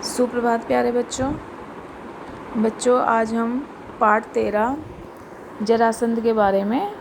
सुप्रभात प्यारे बच्चों। आज हम पाठ 13 जरासंध के बारे में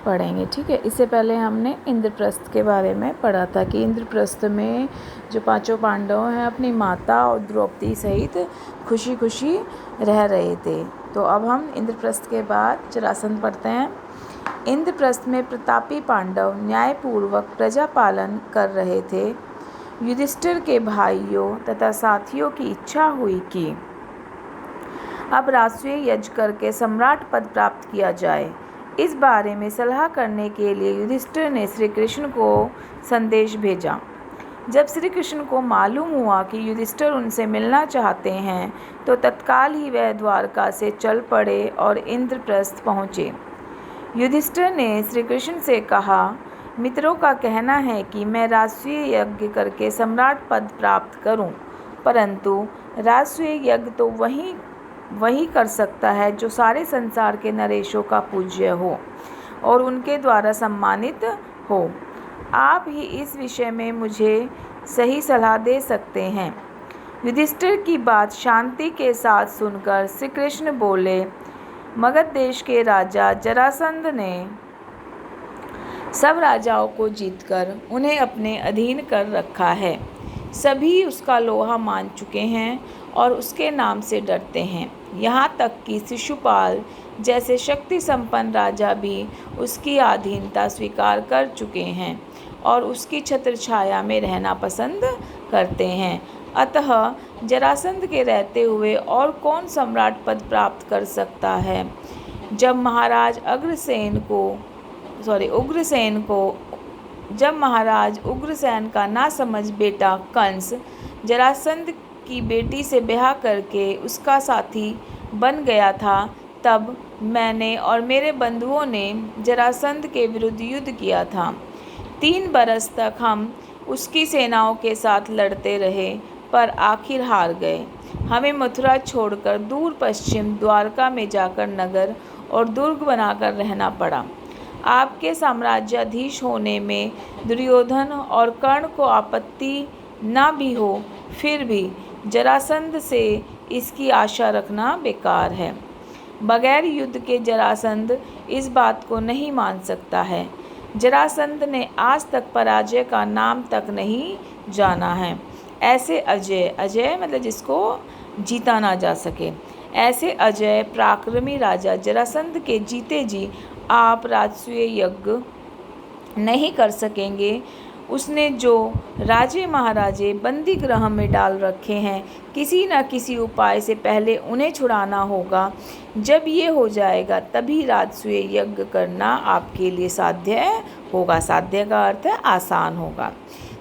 पढ़ेंगे। ठीक है, इससे पहले हमने इंद्रप्रस्थ के बारे में पढ़ा था कि इंद्रप्रस्थ में जो पांचों पांडव हैं अपनी माता और द्रौपदी सहित खुशी खुशी रह रहे थे। तो अब हम इंद्रप्रस्थ के बाद जरासंध पढ़ते हैं। इंद्रप्रस्थ में प्रतापी पांडव न्यायपूर्वक प्रजा पालन कर रहे थे। युधिष्ठिर के भाइयों तथा साथियों की इच्छा हुई कि अब राजसूय यज्ञ करके सम्राट पद प्राप्त किया जाए। इस बारे में सलाह करने के लिए युधिष्ठिर ने श्री कृष्ण को संदेश भेजा। जब श्री कृष्ण को मालूम हुआ कि युधिष्ठिर उनसे मिलना चाहते हैं तो तत्काल ही वह द्वारका से चल पड़े और इंद्रप्रस्थ पहुँचे। युधिष्ठिर ने श्री कृष्ण से कहा, मित्रों का कहना है कि मैं राजसूय यज्ञ करके सम्राट पद प्राप्त करूं, परंतु राजसूय यज्ञ तो वही कर सकता है जो सारे संसार के नरेशों का पूज्य हो और उनके द्वारा सम्मानित हो। आप ही इस विषय में मुझे सही सलाह दे सकते हैं। युधिष्ठिर की बात शांति के साथ सुनकर श्री कृष्ण बोले, मगध देश के राजा जरासंध ने सब राजाओं को जीतकर उन्हें अपने अधीन कर रखा है। सभी उसका लोहा मान चुके हैं और उसके नाम से डरते हैं। यहाँ तक कि शिशुपाल जैसे शक्ति संपन्न राजा भी उसकी अधीनता स्वीकार कर चुके हैं और उसकी छत्र छाया में रहना पसंद करते हैं। अतः जरासंध के रहते हुए और कौन सम्राट पद प्राप्त कर सकता है? जब महाराज उग्रसेन का नासमझ बेटा कंस जरासंध की बेटी से ब्याह करके उसका साथी बन गया था, तब मैंने और मेरे बंधुओं ने जरासंध के विरुद्ध युद्ध किया था। 3 बरस तक हम उसकी सेनाओं के साथ लड़ते रहे, पर आखिर हार गए। हमें मथुरा छोड़कर दूर पश्चिम द्वारका में जाकर नगर और दुर्ग बनाकर रहना पड़ा। आपके साम्राज्याधीश होने में दुर्योधन और कर्ण को आपत्ति न भी हो, फिर भी जरासंध से इसकी आशा रखना बेकार है। बगैर युद्ध के जरासंध इस बात को नहीं मान सकता है। जरासंध ने आज तक पराजय का नाम तक नहीं जाना है। ऐसे अजय मतलब जिसको जीता ना जा सके, ऐसे अजय पराक्रमी राजा जरासंध के जीते जी आप राजसूय यज्ञ नहीं कर सकेंगे। उसने जो राजे महाराजे बंदी गृह में डाल रखे हैं, किसी न किसी उपाय से पहले उन्हें छुड़ाना होगा। जब ये हो जाएगा तभी राजसूय यज्ञ करना आपके लिए साध्य होगा। साध्य का अर्थ है आसान होगा।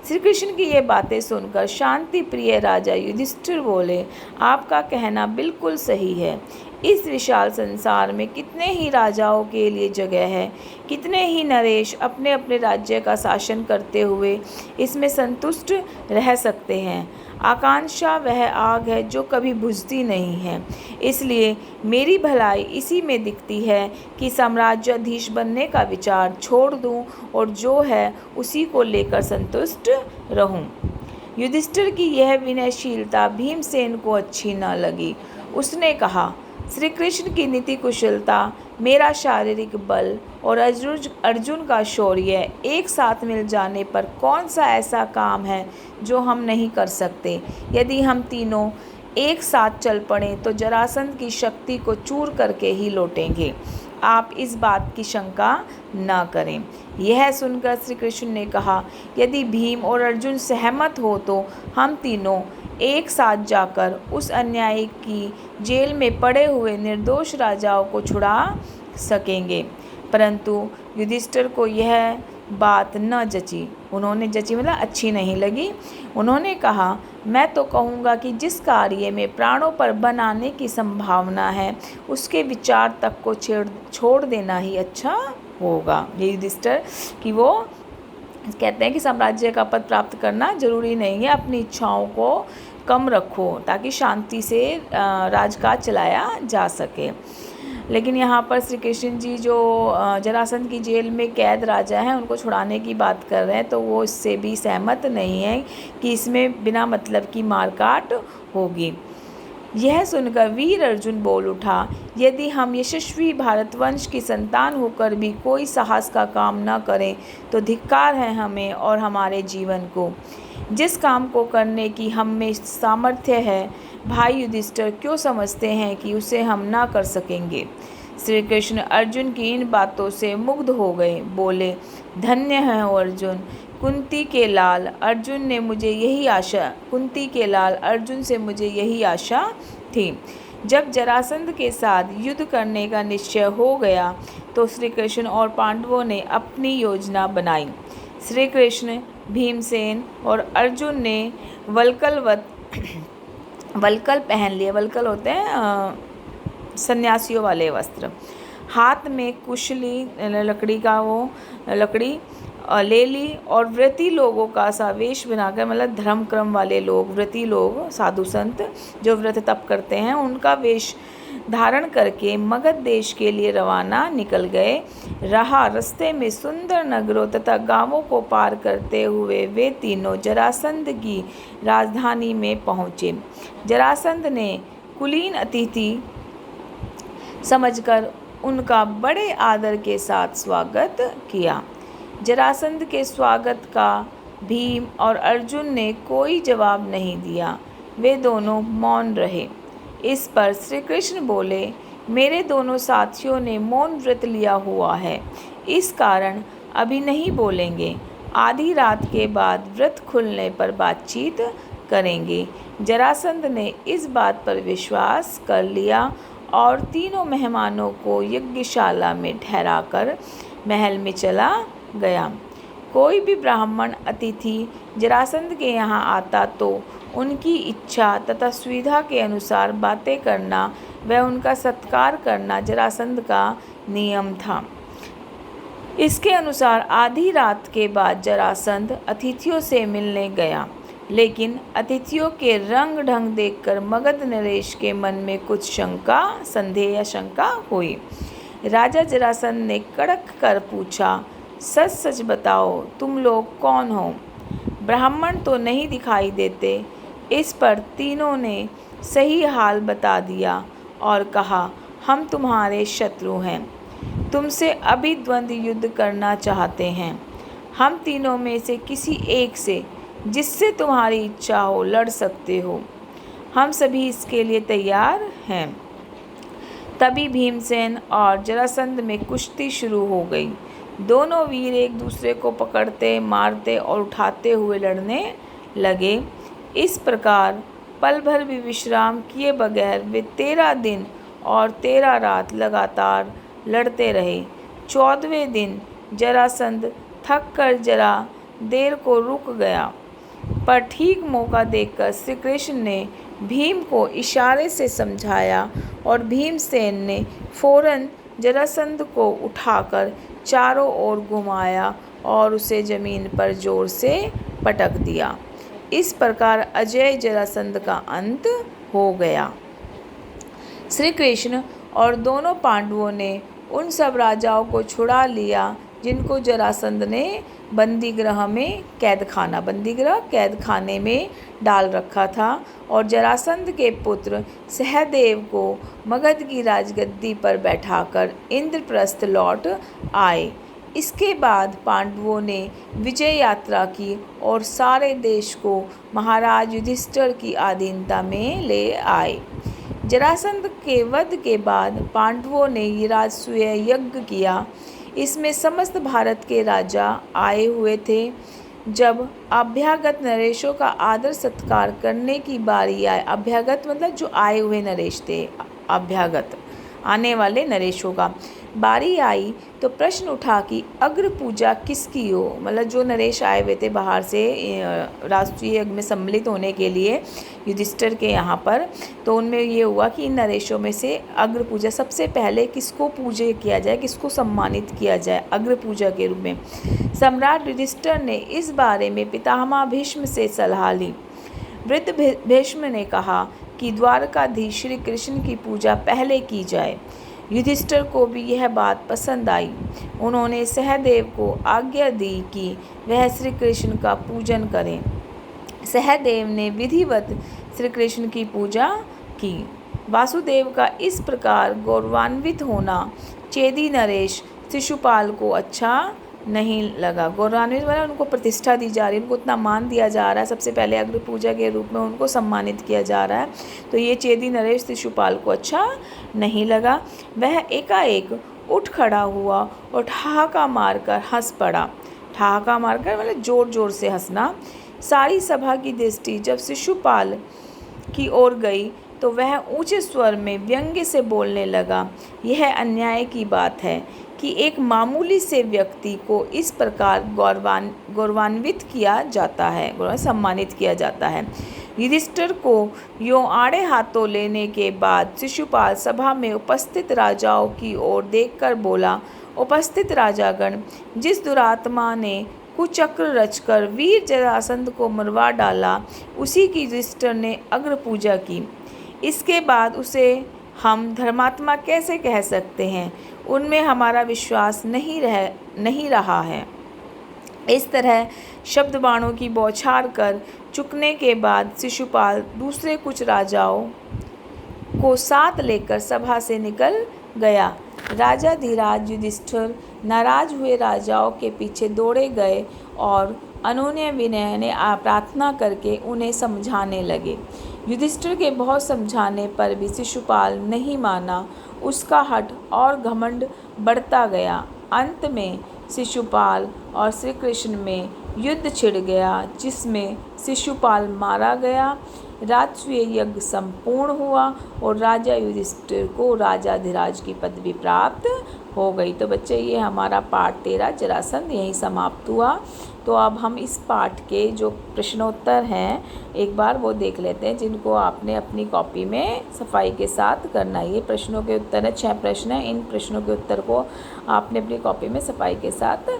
श्री कृष्ण की ये बातें सुनकर शांति प्रिय राजा युधिष्ठिर बोले, आपका कहना बिल्कुल सही है। इस विशाल संसार में कितने ही राजाओं के लिए जगह है, कितने ही नरेश अपने अपने राज्य का शासन करते हुए इसमें संतुष्ट रह सकते हैं। आकांक्षा वह आग है जो कभी बुझती नहीं है। इसलिए मेरी भलाई इसी में दिखती है कि साम्राज्याधीश बनने का विचार छोड़ दूं और जो है उसी को लेकर संतुष्ट रहूं। युधिष्ठिर की यह विनयशीलता भीमसेन को अच्छी न लगी। उसने कहा, श्री कृष्ण की नीति कुशलता, मेरा शारीरिक बल और अर्जुन का शौर्य एक साथ मिल जाने पर कौन सा ऐसा काम है जो हम नहीं कर सकते। यदि हम तीनों एक साथ चल पड़ें तो जरासंध की शक्ति को चूर करके ही लौटेंगे। आप इस बात की शंका न करें। यह सुनकर श्री कृष्ण ने कहा, यदि भीम और अर्जुन सहमत हो तो हम तीनों एक साथ जाकर उस अन्यायी की जेल में पड़े हुए निर्दोष राजाओं को छुड़ा सकेंगे। परंतु युधिष्ठिर को यह बात न जची। उन्होंने जची मतलब अच्छी नहीं लगी। उन्होंने कहा, मैं तो कहूँगा कि जिस कार्य में प्राणों पर बनाने की संभावना है उसके विचार तक को छोड़ देना ही अच्छा होगा। ये युधिष्ठिर कि वो कहते हैं कि साम्राज्य का पद प्राप्त करना जरूरी नहीं है, अपनी इच्छाओं को कम रखो ताकि शांति से राजकाज चलाया जा सके। लेकिन यहाँ पर श्री कृष्ण जी जो जरासंध की जेल में कैद राजा हैं उनको छुड़ाने की बात कर रहे हैं, तो वो इससे भी सहमत नहीं है कि इसमें बिना मतलब की मारकाट होगी। यह सुनकर वीर अर्जुन बोल उठा, यदि हम यशस्वी भारतवंश की संतान होकर भी कोई साहस का काम न करें तो धिक्कार है हमें और हमारे जीवन को। जिस काम को करने की हम में सामर्थ्य है, भाई युधिष्ठिर क्यों समझते हैं कि उसे हम ना कर सकेंगे। श्री कृष्ण अर्जुन की इन बातों से मुग्ध हो गए, बोले, धन्य है हो अर्जुन। कुंती के लाल अर्जुन से मुझे यही आशा थी। जब जरासंध के साथ युद्ध करने का निश्चय हो गया तो श्री कृष्ण और पांडवों ने अपनी योजना बनाई। श्री कृष्ण, भीमसेन और अर्जुन ने वल्कल पहन लिए। वल्कल होते हैं सन्यासियों वाले वस्त्र। हाथ में कुशली लकड़ी ले ली और व्रती लोगों का सा वेश बनाकर, मतलब धर्म क्रम वाले लोग, व्रती लोग, साधु संत जो व्रत तप करते हैं, उनका वेश धारण करके मगध देश के लिए रवाना निकल गए। रास्ते में सुंदर नगरों तथा गांवों को पार करते हुए वे तीनों जरासंध की राजधानी में पहुँचे। जरासंध ने कुलीन अतिथि समझकर उनका बड़े आदर के साथ स्वागत किया। जरासंध के स्वागत का भीम और अर्जुन ने कोई जवाब नहीं दिया, वे दोनों मौन रहे। इस पर श्री कृष्ण बोले, मेरे दोनों साथियों ने मौन व्रत लिया हुआ है, इस कारण अभी नहीं बोलेंगे। आधी रात के बाद व्रत खुलने पर बातचीत करेंगे। जरासंध ने इस बात पर विश्वास कर लिया और तीनों मेहमानों को यज्ञशाला में ठहराकर महल में चला गया। कोई भी ब्राह्मण अतिथि जरासंध के यहाँ आता तो उनकी इच्छा तथा सुविधा के अनुसार बातें करना व उनका सत्कार करना जरासंध का नियम था। इसके अनुसार आधी रात के बाद जरासंध अतिथियों से मिलने गया, लेकिन अतिथियों के रंग ढंग देखकर मगध नरेश के मन में कुछ संदेह या शंका हुई। राजा जरासंध ने कड़क कर पूछा, सच सच बताओ, तुम लोग कौन हो? ब्राह्मण तो नहीं दिखाई देते। इस पर तीनों ने सही हाल बता दिया और कहा, हम तुम्हारे शत्रु हैं, तुमसे अभी द्वंद्व युद्ध करना चाहते हैं। हम तीनों में से किसी एक से, जिससे तुम्हारी इच्छा हो, लड़ सकते हो। हम सभी इसके लिए तैयार हैं। तभी भीमसेन और जरासंध में कुश्ती शुरू हो गई। दोनों वीर एक दूसरे को पकड़ते, मारते और उठाते हुए लड़ने लगे। इस प्रकार पल भर भी विश्राम किए बगैर वे 13 दिन और 13 रात लगातार लड़ते रहे। 14वें दिन जरासंध थक कर जरा देर को रुक गया, पर ठीक मौका देखकर श्री कृष्ण ने भीम को इशारे से समझाया और भीमसेन ने फौरन जरासंध को उठाकर चारों ओर घुमाया और उसे जमीन पर जोर से पटक दिया। इस प्रकार अजय जरासंध का अंत हो गया। श्री कृष्ण और दोनों पांडवों ने उन सब राजाओं को छुड़ा लिया जिनको जरासंध ने बंदीगृह में कैद खाने में डाल रखा था, और जरासंध के पुत्र सहदेव को मगध की राजगद्दी पर बैठाकर इंद्रप्रस्थ लौट आए। इसके बाद पांडवों ने विजय यात्रा की और सारे देश को महाराज युधिष्ठिर की अधीनता में ले आए। जरासंध के वध के बाद पांडवों ने ये राजसूय यज्ञ किया। इसमें समस्त भारत के राजा आए हुए थे। जब अभ्यागत नरेशों का आदर सत्कार करने की बारी आए, अभ्यागत मतलब जो आए हुए नरेश थे, अभ्यागत आने वाले नरेशों का बारी आई तो प्रश्न उठा कि अग्र पूजा किसकी हो। मतलब जो नरेश आए हुए थे बाहर से राष्ट्रीय यज्ञ में सम्मिलित होने के लिए युधिष्ठिर के यहाँ पर, तो उनमें ये हुआ कि इन नरेशों में से अग्र पूजा सबसे पहले किसको पूजा किया जाए, किसको सम्मानित किया जाए अग्र पूजा के रूप में। सम्राट युधिष्ठिर ने इस बारे में पितामह भीष्म से सलाह ली। वृद्ध भीष्म ने कहा कि द्वारकाधीश श्री कृष्ण की पूजा पहले की जाए। युधिष्ठिर को भी यह बात पसंद आई। उन्होंने सहदेव को आज्ञा दी कि वह श्री कृष्ण का पूजन करें। सहदेव ने विधिवत श्री कृष्ण की पूजा की। वासुदेव का इस प्रकार गौरवान्वित होना चेदी नरेश शिशुपाल को अच्छा नहीं लगा। गौरवान्वित वाला उनको प्रतिष्ठा दी जा रही है, उनको उतना मान दिया जा रहा है, सबसे पहले अग्र पूजा के रूप में उनको सम्मानित किया जा रहा है, तो ये चेदी नरेश शिशुपाल को अच्छा नहीं लगा। वह एकाएक उठ खड़ा हुआ और ठहाका मारकर हंस पड़ा। ठहाका मारकर मतलब जोर जोर से हंसना। सारी सभा की दृष्टि जब शिशुपाल की ओर गई तो वह ऊंचे स्वर में व्यंग्य से बोलने लगा, यह अन्याय की बात है कि एक मामूली से व्यक्ति को इस प्रकार गौरवान्वित किया जाता है, सम्मानित किया जाता है। युधिष्ठिर को यों आड़े हाथों लेने के बाद शिशुपाल सभा में उपस्थित राजाओं की ओर देखकर बोला, उपस्थित राजागण, जिस दुरात्मा ने कुचक्र रचकर वीर जरासंध को मरवा डाला, उसी की युधिष्ठिर ने अग्र पूजा की। इसके बाद उसे हम धर्मात्मा कैसे कह सकते हैं? उनमें हमारा विश्वास नहीं रहा है। इस तरह शब्द बाणों की बौछार कर चुकने के बाद शिशुपाल दूसरे कुछ राजाओं को साथ लेकर सभा से निकल गया। राजा धीराज युधिष्ठिर नाराज हुए राजाओं के पीछे दौड़े गए और अनुनय विनय ने प्रार्थना करके उन्हें समझाने लगे। युधिष्ठिर के बहुत समझाने पर भी शिशुपाल नहीं माना। उसका हठ और घमंड बढ़ता गया। अंत में शिशुपाल और श्री कृष्ण में युद्ध छिड़ गया, जिसमें शिशुपाल मारा गया। राजसूय यज्ञ संपूर्ण हुआ और राजा युधिष्ठिर को राजाधिराज की पदवी प्राप्त हो गई। तो बच्चे, ये हमारा पाठ 13 जरासंध यहीं समाप्त हुआ। तो अब हम इस पाठ के जो प्रश्नोत्तर हैं एक बार वो देख लेते हैं, जिनको आपने अपनी कॉपी में सफाई के साथ करना है। ये प्रश्नों के उत्तर है, 6 प्रश्न हैं। इन प्रश्नों के उत्तर को आपने अपनी कॉपी में सफाई के साथ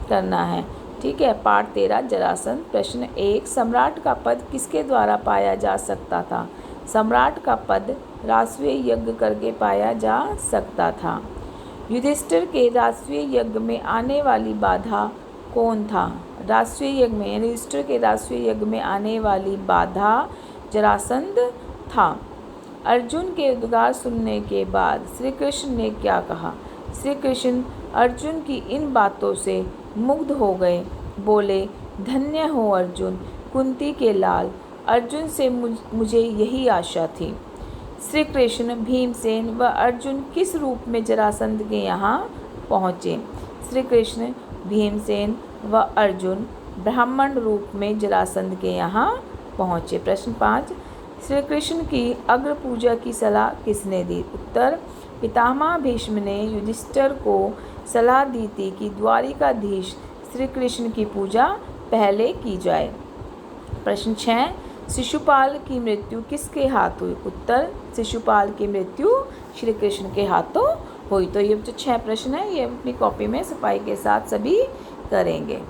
करना है। ठीक है। पाठ 13 जरासंध। प्रश्न 1, सम्राट का पद किसके द्वारा पाया जा सकता था? सम्राट का पद राजसूय यज्ञ करके पाया जा सकता था। युधिष्ठिर के राजसूय यज्ञ में आने वाली बाधा कौन था? राजसूय यज्ञ में यानी युधिष्ठिर के राजसूय यज्ञ में आने वाली बाधा जरासंध था। अर्जुन के उद्गार सुनने के बाद श्री कृष्ण ने क्या कहा? श्री कृष्ण अर्जुन की इन बातों से मुग्ध हो गए। बोले, धन्य हो अर्जुन, कुंती के लाल। अर्जुन से मुझे यही आशा थी। श्री कृष्ण, भीमसेन व अर्जुन किस रूप में जरासंध के यहाँ पहुँचे? श्री कृष्ण, भीमसेन व अर्जुन ब्राह्मण रूप में जरासंध के यहाँ पहुँचे। प्रश्न 5, श्री कृष्ण की अग्र पूजा की सलाह किसने दी? उत्तर, पितामह भीष्म ने युधिष्ठिर को सलाह दी थी कि द्वारिकाधीश श्री कृष्ण की पूजा पहले की जाए। प्रश्न 6, शिशुपाल की मृत्यु किसके हाथ हुई? उत्तर, शिशुपाल की मृत्यु श्री कृष्ण के हाथों हुई। तो ये जो 6 प्रश्न हैं ये अपनी कॉपी में सफाई के साथ सभी करेंगे।